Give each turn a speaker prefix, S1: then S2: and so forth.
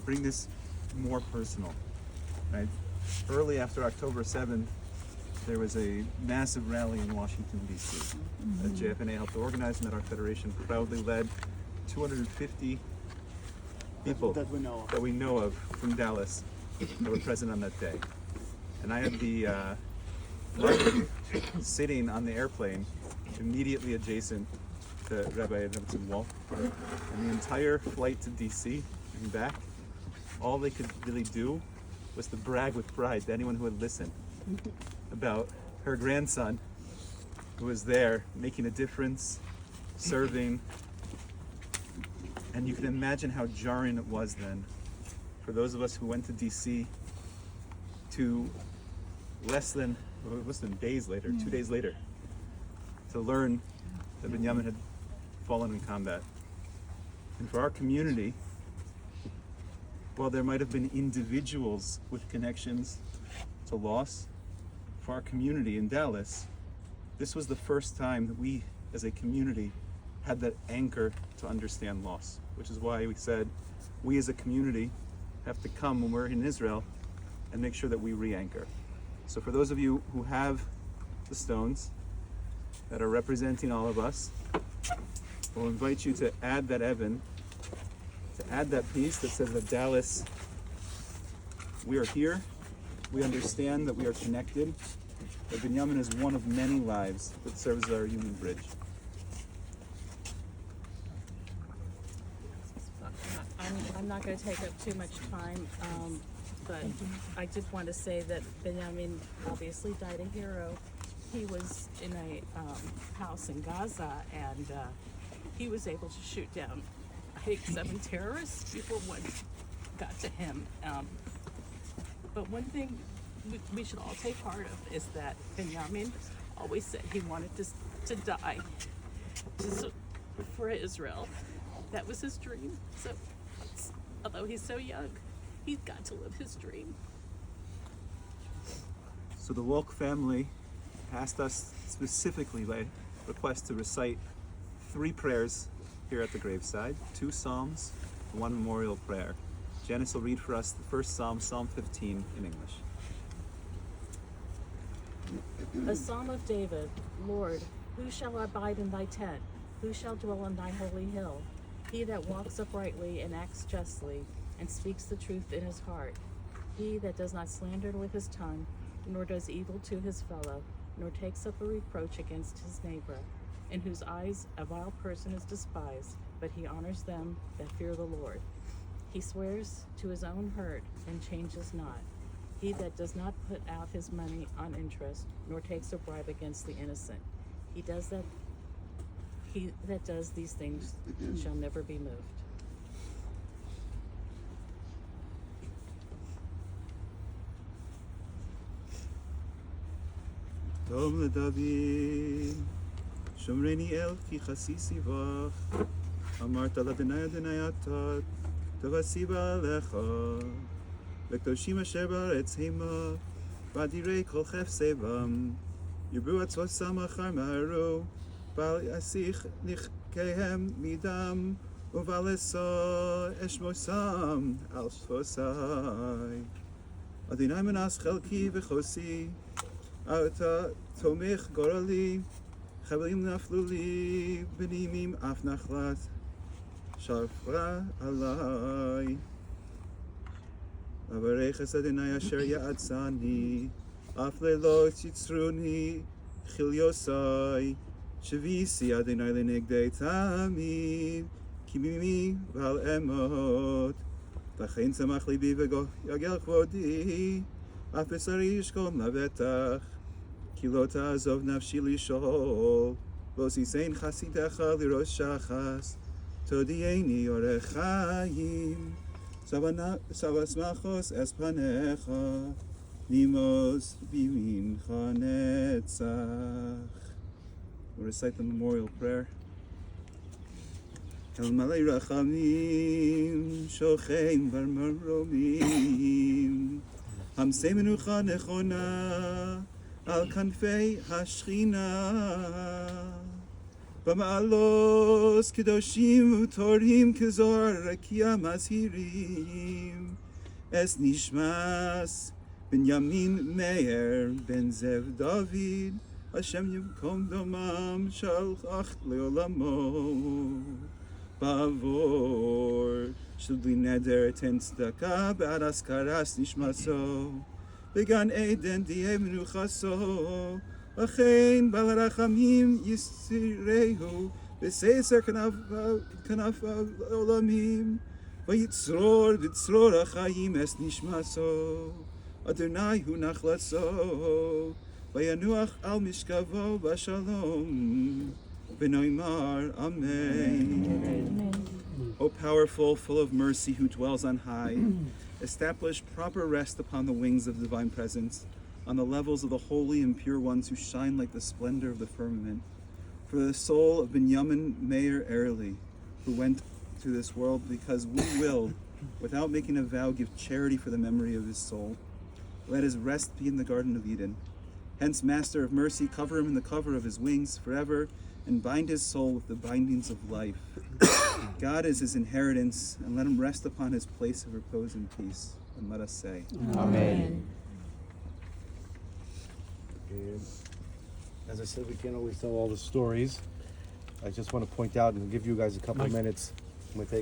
S1: bring this more personal, right? Early after October 7th, there was a massive rally in Washington, D.C. that JFNA helped organize and that our federation proudly led. 250 people
S2: that we
S1: know of from Dallas that were present on that day. And I had the luxury sitting on the airplane immediately adjacent to Rabbi Edmondson Wolf. And the entire flight to D.C. and back, all they could really do was to brag with pride to anyone who had listened about her grandson who was there making a difference, serving. And you can imagine how jarring it was then for those of us who went to DC to less than days later, 2 days later, to learn that Binyamin had fallen in combat. And for our community, while there might have been individuals with connections to loss, for our community in Dallas, this was the first time that we as a community had that anchor to understand loss, which is why we said we as a community have to come when we're in Israel and make sure that we re-anchor. So for those of you who have the stones that are representing all of us, we'll invite you to add that Evan, to add that piece that says that Dallas, we are here, we understand that we are connected, that Binyamin is one of many lives that serves as our human bridge.
S3: I'm not going to take up too much time, but I just want to say that Binyamin obviously died a hero. He was in a house in Gaza, and he was able to shoot down, I think, 7 terrorists before one got to him. But one thing we should all take heart of is that Binyamin always said he wanted to die for Israel. That was his dream. So, although he's so young, he's got to live his dream.
S1: So the Wolk family asked us specifically by request to recite 3 prayers here at the graveside, 2 psalms, 1 memorial prayer. Janice will read for us the first psalm, Psalm 15 in English.
S3: A psalm of David. Lord, who shall abide in thy tent? Who shall dwell in thy holy hill? He that walks uprightly and acts justly, and speaks the truth in his heart. He that does not slander with his tongue, nor does evil to his fellow, nor takes up a reproach against his neighbor, in whose eyes a vile person is despised, but he honors them that fear the Lord. He swears to his own hurt and changes not. He that does not put out his money on interest, nor takes a bribe against the innocent. He that does these things shall never be moved.
S1: Tom LeDavid, Shomreni El ki chasisi vach, Amarta l'Adonai Adonai atat, Tavasiba alecha, V'kdoshim asher ba'aretz hema, V'adirei kol chefsei bam, Yirbu atzvosam achar maharu, Bal yasich nichkehem midam, Uvalesa eshmosam al shvosai. Adonai menas chelki v'chosi, Ata tomich gorali, Chavelim naflu li, Benimim af nachlat, Sharfra alai. Avareches Adonai asher ya'atzani, Af leilot yitzruni, Chilyosai, Shavisi Adonai lenegdei tamid, Ki mimi val emot, Tachein tzamach libi v'yagel kvodi, Af besari yishkol mavetach, Ki lo ta'azov nafshi lishol, Lo sisein chasidecha lirosh shachas, Todieni orech chayim, Savas machos es panecha, Nimos bimincha netzach. We'll recite the memorial prayer. El malei rachamim, shochein bar maromim, Hamsei menucha nechona, al kanfei hashchina, במעלות קדושים וטהורים כזוהר רקיע מזהירים אס נשמס בנימין מאיר בן זאב דוד השם ימקום דומם שלח לעולמו בעבור של בלי נדר תן צדקה בעד אזכרת נשמתו בגן עדן תהיה מנוחתו לכן בעל הרחמים יסירהו בססר כנפיו לעולמים ויצרור בצרור החיים אס נשמתו אדוני הוא נחלתו וינוח על משכבו בשלום ונאמר Amen. O powerful, full of mercy, who dwells on high, establish proper rest upon the wings of divine presence, on the levels of the holy and pure ones who shine like the splendor of the firmament. For the soul of Binyamin, Meir, Airley, who went to this world, because we will, without making a vow, give charity for the memory of his soul. Let his rest be in the Garden of Eden. Hence, Master of Mercy, cover him in the cover of his wings forever, and bind his soul with the bindings of life. God is his inheritance, and let him rest upon his place of repose and peace. And let us say,
S2: Amen.
S4: And as I said, we can't always tell all the stories. I just want to point out and give you guys a couple of minutes. I'm going to take